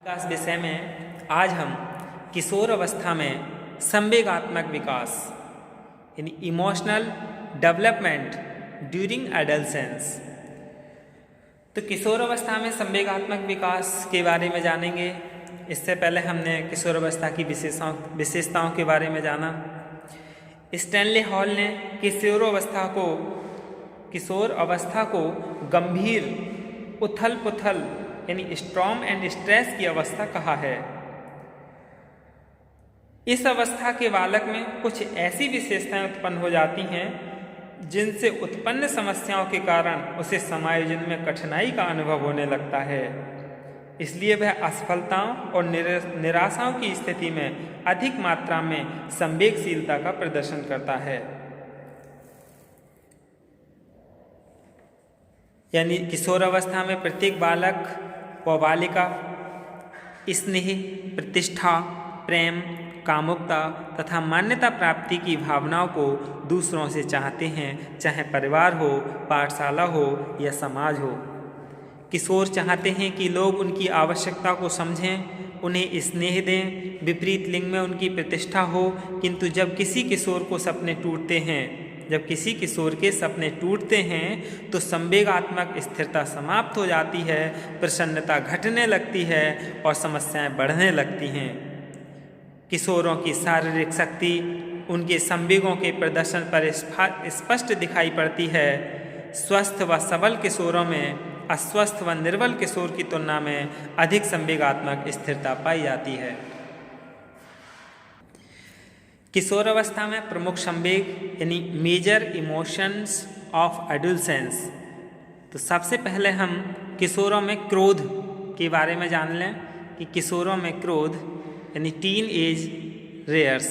विकास विषय में आज हम किशोर अवस्था में संवेगात्मक विकास यानी इमोशनल डेवलपमेंट ड्यूरिंग एडolescence। तो किशोर अवस्था में संवेगात्मक विकास के बारे में जानेंगे। इससे पहले हमने किशोर अवस्था की विशेषताओं के बारे में जाना। स्टैनली हॉल ने किशोर अवस्था को गंभीर उथल पुथल यानी स्ट्रॉम एंड स्ट्रेस की अवस्था कहा है। इस अवस्था के बालक में कुछ ऐसी विशेषताएं उत्पन्न हो जाती हैं जिनसे उत्पन्न समस्याओं के कारण उसे समायोजन में कठिनाई का अनुभव होने लगता है। इसलिए वह असफलताओं और निराशाओं की स्थिति में अधिक मात्रा में संवेगशीलता का प्रदर्शन करता है। यानी किशोर अवस्था में प्रत्येक बालक व बालिका स्नेह, प्रतिष्ठा, प्रेम, कामुकता तथा मान्यता प्राप्ति की भावनाओं को दूसरों से चाहते हैं, चाहे परिवार हो, पाठशाला हो या समाज हो। किशोर चाहते हैं कि लोग उनकी आवश्यकता को समझें, उन्हें स्नेह दें, विपरीत लिंग में उनकी प्रतिष्ठा हो। किंतु जब किसी किशोर के सपने टूटते हैं तो संवेगात्मक स्थिरता समाप्त हो जाती है, प्रसन्नता घटने लगती है और समस्याएं बढ़ने लगती हैं। किशोरों की शारीरिक शक्ति उनके संवेगों के प्रदर्शन पर स्पष्ट दिखाई पड़ती है। स्वस्थ व सबल किशोरों में अस्वस्थ व निर्बल किशोर की तुलना में अधिक संवेगात्मक स्थिरता पाई जाती है। किशोर अवस्था में प्रमुख संवेग यानी मेजर इमोशंस ऑफ एडolescence। तो सबसे पहले हम किशोरों में क्रोध के बारे में जान लें कि किशोरों में क्रोध यानी टीन एज रेयर्स।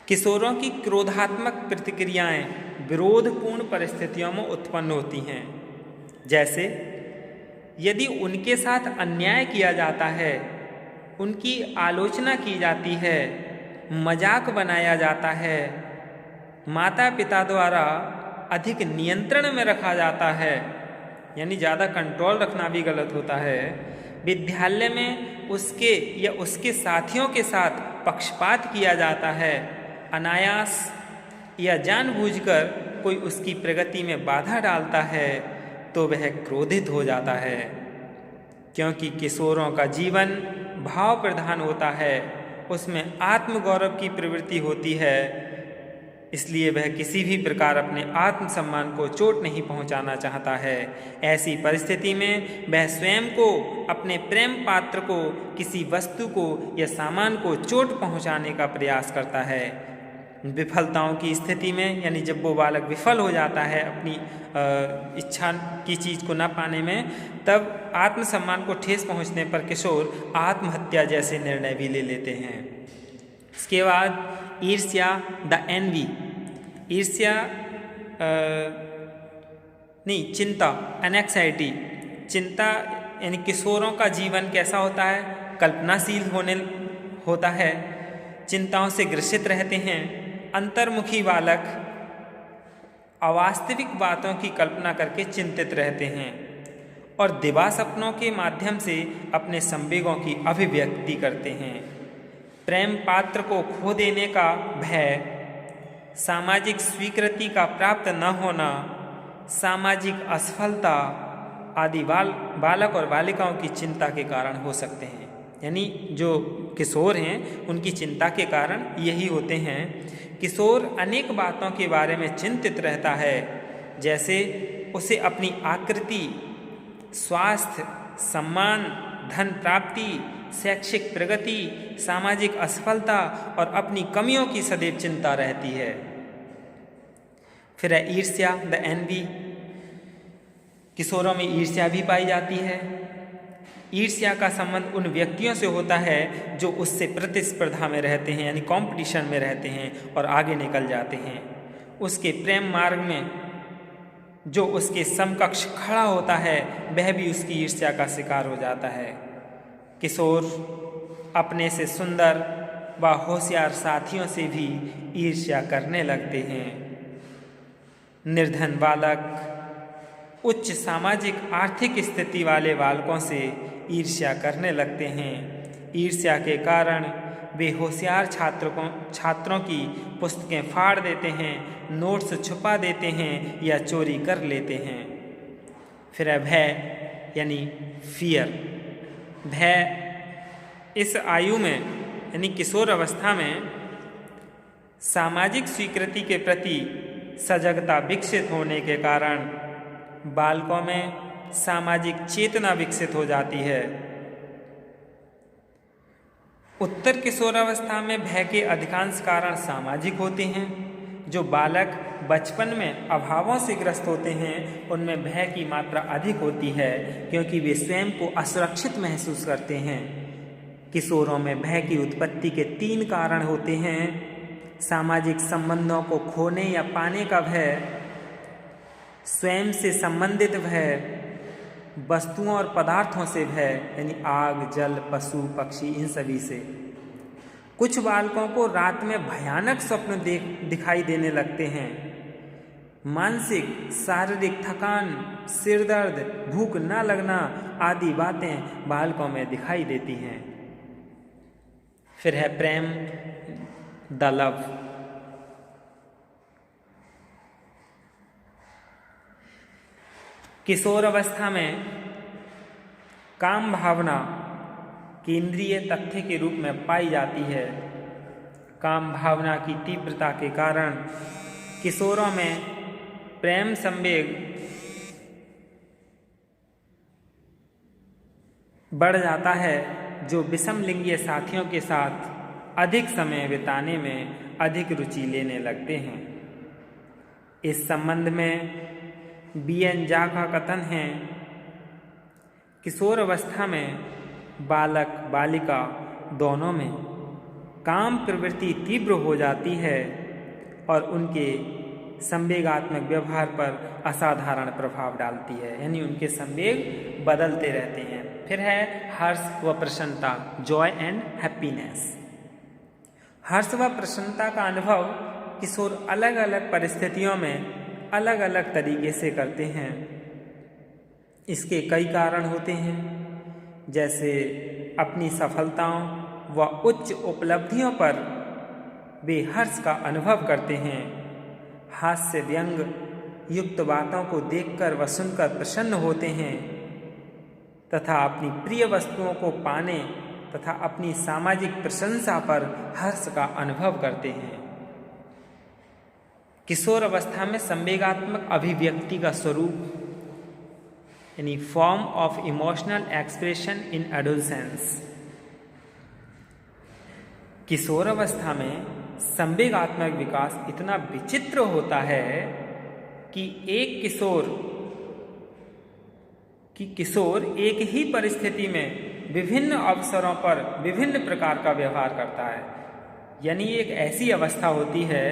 किशोरों की क्रोधात्मक प्रतिक्रियाएं विरोधपूर्ण परिस्थितियों में उत्पन्न होती हैं। जैसे यदि उनके साथ अन्याय किया जाता है, उनकी आलोचना की जाती है, मजाक बनाया जाता है, माता पिता द्वारा अधिक नियंत्रण में रखा जाता है, यानी ज़्यादा कंट्रोल रखना भी गलत होता है। विद्यालय में उसके या उसके साथियों के साथ पक्षपात किया जाता है, अनायास या जानबूझकर कोई उसकी प्रगति में बाधा डालता है तो वह क्रोधित हो जाता है। क्योंकि किशोरों का जीवन भाव प्रधान होता है, उसमें आत्मगौरव की प्रवृत्ति होती है, इसलिए वह किसी भी प्रकार अपने आत्मसम्मान को चोट नहीं पहुंचाना चाहता है। ऐसी परिस्थिति में वह स्वयं को, अपने प्रेम पात्र को, किसी वस्तु को या सामान को चोट पहुंचाने का प्रयास करता है। विफलताओं की स्थिति में यानी जब वो बालक विफल हो जाता है अपनी इच्छा की चीज़ को न पाने में, तब आत्मसम्मान को ठेस पहुंचने पर किशोर आत्महत्या जैसे निर्णय भी ले लेते हैं। इसके बाद ईर्ष्या, द एनवी। ईर्ष्या चिंता, एनेक्साइटी। चिंता यानी किशोरों का जीवन कैसा होता है, कल्पनाशील होता है, चिंताओं से ग्रसित रहते हैं। अंतर्मुखी बालक अवास्तविक बातों की कल्पना करके चिंतित रहते हैं और दिवा सपनों के माध्यम से अपने संवेगों की अभिव्यक्ति करते हैं। प्रेम पात्र को खो देने का भय, सामाजिक स्वीकृति का प्राप्त न होना, सामाजिक असफलता आदि बालक और बालिकाओं की चिंता के कारण हो सकते हैं। यानी जो किशोर हैं उनकी चिंता के कारण यही होते हैं। किशोर अनेक बातों के बारे में चिंतित रहता है, जैसे उसे अपनी आकृति, स्वास्थ्य, सम्मान, धन प्राप्ति, शैक्षिक प्रगति, सामाजिक असफलता और अपनी कमियों की सदैव चिंता रहती है। फिर है ईर्ष्या, द एनवी। किशोरों में ईर्ष्या भी पाई जाती है। ईर्ष्या का संबंध उन व्यक्तियों से होता है जो उससे प्रतिस्पर्धा में रहते हैं, यानी कंपटीशन में रहते हैं और आगे निकल जाते हैं। उसके प्रेम मार्ग में जो उसके समकक्ष खड़ा होता है वह भी उसकी ईर्ष्या का शिकार हो जाता है। किशोर अपने से सुंदर व होशियार साथियों से भी ईर्ष्या करने लगते हैं। निर्धन बालक उच्च सामाजिक आर्थिक स्थिति वाले बालकों से ईर्ष्या करने लगते हैं। ईर्ष्या के कारण वे होशियार छात्रों की पुस्तकें फाड़ देते हैं, नोट्स छुपा देते हैं या चोरी कर लेते हैं। फिर है भय यानी फियर। भय इस आयु में यानी किशोर अवस्था में सामाजिक स्वीकृति के प्रति सजगता विकसित होने के कारण बालकों में सामाजिक चेतना विकसित हो जाती है। उत्तर किशोरावस्था में भय के अधिकांश कारण सामाजिक होते हैं। जो बालक बचपन में अभावों से ग्रस्त होते हैं उनमें भय की मात्रा अधिक होती है, क्योंकि वे स्वयं को असुरक्षित महसूस करते हैं। किशोरों में भय की उत्पत्ति के 3 कारण होते हैं: सामाजिक संबंधों को खोने या पाने का भय, स्वयं से संबंधित भय, वस्तुओं और पदार्थों से भय यानी आग, जल, पशु, पक्षी, इन सभी से। कुछ बालकों को रात में भयानक स्वप्न दिखाई देने लगते हैं। मानसिक शारीरिक थकान, सिर दर्द, भूख न लगना आदि बातें बालकों में दिखाई देती हैं। फिर है प्रेम, द लव। किशोर अवस्था में काम भावना केंद्रीय तथ्य के रूप में पाई जाती है। काम भावना की तीव्रता के कारण किशोरों में प्रेम संवेग बढ़ जाता है, जो विषम लिंगीय साथियों के साथ अधिक समय बिताने में अधिक रुचि लेने लगते हैं। इस संबंध में बीएन झा का कथन है, किशोर अवस्था में बालक बालिका दोनों में काम प्रवृत्ति तीव्र हो जाती है और उनके संवेगात्मक व्यवहार पर असाधारण प्रभाव डालती है, यानी उनके संवेग बदलते रहते हैं। फिर है हर्ष व प्रसन्नता, जॉय एंड हैप्पीनेस। हर्ष व प्रसन्नता का अनुभव किशोर अलग अलग परिस्थितियों में अलग अलग तरीके से करते हैं। इसके कई कारण होते हैं, जैसे अपनी सफलताओं व उच्च उपलब्धियों पर वे हर्ष का अनुभव करते हैं। हास्य व्यंग युक्त बातों को देखकर व सुनकर प्रसन्न होते हैं तथा अपनी प्रिय वस्तुओं को पाने तथा अपनी सामाजिक प्रशंसा पर हर्ष का अनुभव करते हैं। किशोर अवस्था में संवेगात्मक अभिव्यक्ति का स्वरूप यानी form of emotional expression in adolescence. किशोर अवस्था में संवेगात्मक विकास इतना विचित्र होता है कि किशोर एक ही परिस्थिति में विभिन्न अवसरों पर विभिन्न प्रकार का व्यवहार करता है। यानी एक ऐसी अवस्था होती है,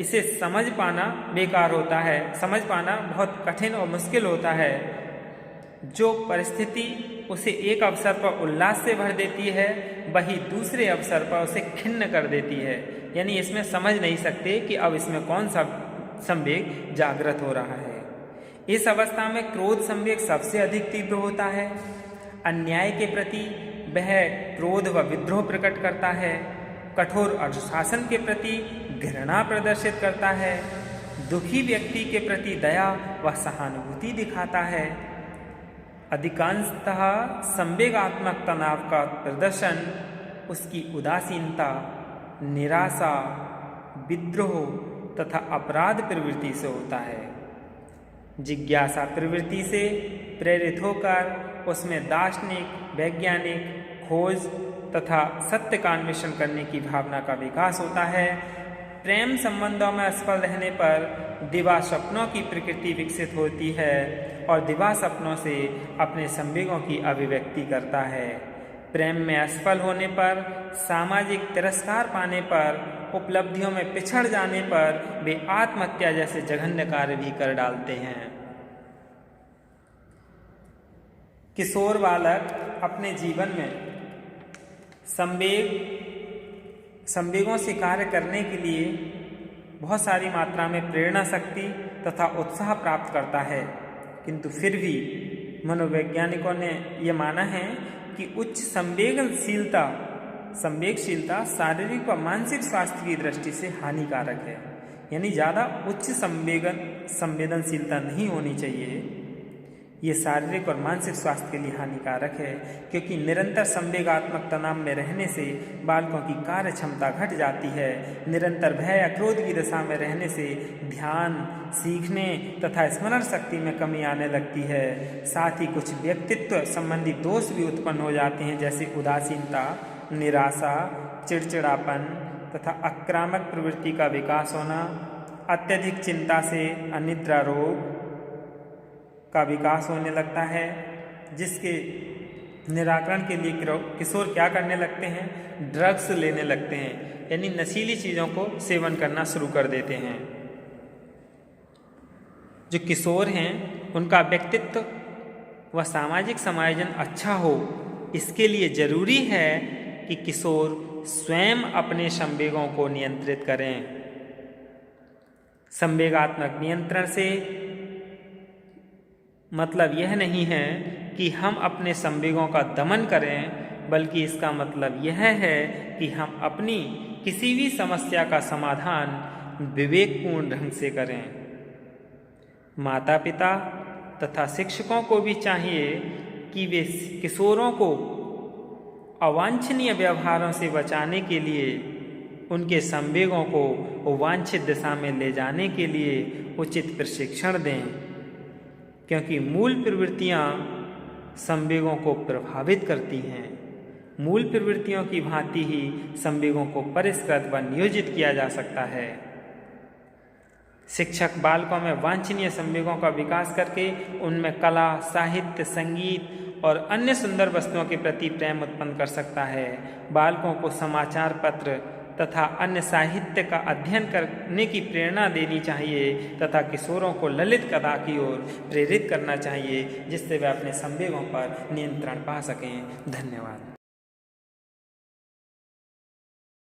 इसे समझ पाना बेकार होता है, समझ पाना बहुत कठिन और मुश्किल होता है। जो परिस्थिति उसे एक अवसर पर उल्लास से भर देती है, वही दूसरे अवसर पर उसे खिन्न कर देती है। यानी इसमें समझ नहीं सकते कि अब इसमें कौन सा संवेग जागृत हो रहा है। इस अवस्था में क्रोध संवेग सबसे अधिक तीव्र होता है। अन्याय के प्रति वह क्रोध व विद्रोह प्रकट करता है। कठोर अनुशासन के प्रति घृणा प्रदर्शित करता है। दुखी व्यक्ति के प्रति दया व सहानुभूति दिखाता है। अधिकांशतः संवेगात्मक तनाव का प्रदर्शन उसकी उदासीनता, निराशा, विद्रोह तथा अपराध प्रवृत्ति से होता है। जिज्ञासा प्रवृत्ति से प्रेरित होकर उसमें दार्शनिक, वैज्ञानिक खोज तथा सत्य का अन्वेषण करने की भावना का विकास होता है। प्रेम संबंधों में असफल रहने पर दिवा सपनों की प्रकृति विकसित होती है और दिवा सपनों से अपने संवेगों की अभिव्यक्ति करता है। प्रेम में असफल होने पर, सामाजिक तिरस्कार पाने पर, उपलब्धियों में पिछड़ जाने पर वे आत्महत्या जैसे जघन्य कार्य भी कर डालते हैं। किशोर बालक अपने जीवन में संवेगों से कार्य करने के लिए बहुत सारी मात्रा में प्रेरणा शक्ति तथा उत्साह प्राप्त करता है। किंतु फिर भी मनोवैज्ञानिकों ने यह माना है कि उच्च संवेगशीलता शारीरिक व मानसिक स्वास्थ्य की दृष्टि से हानिकारक है। यानी ज़्यादा उच्च संवेदनशीलता नहीं होनी चाहिए। ये शारीरिक और मानसिक स्वास्थ्य के लिए हानिकारक है, क्योंकि निरंतर संवेगात्मक तनाव में रहने से बालकों की कार्य क्षमता घट जाती है। निरंतर भय या क्रोध की दशा में रहने से ध्यान, सीखने तथा स्मरण शक्ति में कमी आने लगती है। साथ ही कुछ व्यक्तित्व संबंधी दोष भी उत्पन्न हो जाते हैं, जैसे उदासीनता, निराशा, चिड़चिड़ापन तथा आक्रामक प्रवृत्ति का विकास होना, अत्यधिक चिंता से अनिद्रा रोग का विकास होने लगता है, जिसके निराकरण के लिए किशोर क्या करने लगते हैं? ड्रग्स लेने लगते हैं, यानी नशीली चीज़ों को सेवन करना शुरू कर देते हैं। जो किशोर हैं उनका व्यक्तित्व व सामाजिक समायोजन अच्छा हो, इसके लिए जरूरी है कि किशोर स्वयं अपने संवेगों को नियंत्रित करें। संवेगात्मक नियंत्रण से मतलब यह नहीं है कि हम अपने संवेगों का दमन करें, बल्कि इसका मतलब यह है कि हम अपनी किसी भी समस्या का समाधान विवेकपूर्ण ढंग से करें। माता पिता तथा शिक्षकों को भी चाहिए कि वे किशोरों को अवांछनीय व्यवहारों से बचाने के लिए उनके संवेगों को वांछित दिशा में ले जाने के लिए उचित प्रशिक्षण दें, क्योंकि मूल प्रवृत्तियाँ संवेगों को प्रभावित करती हैं। मूल प्रवृत्तियों की भांति ही संवेगों को परिष्कृत व नियोजित किया जा सकता है। शिक्षक बालकों में वांछनीय संवेगों का विकास करके उनमें कला, साहित्य, संगीत और अन्य सुंदर वस्तुओं के प्रति प्रेम उत्पन्न कर सकता है। बालकों को समाचार पत्र तथा अन्य साहित्य का अध्ययन करने की प्रेरणा देनी चाहिए तथा किशोरों को ललित कला की ओर प्रेरित करना चाहिए, जिससे वे अपने संवेगों पर नियंत्रण पा सकें। धन्यवाद।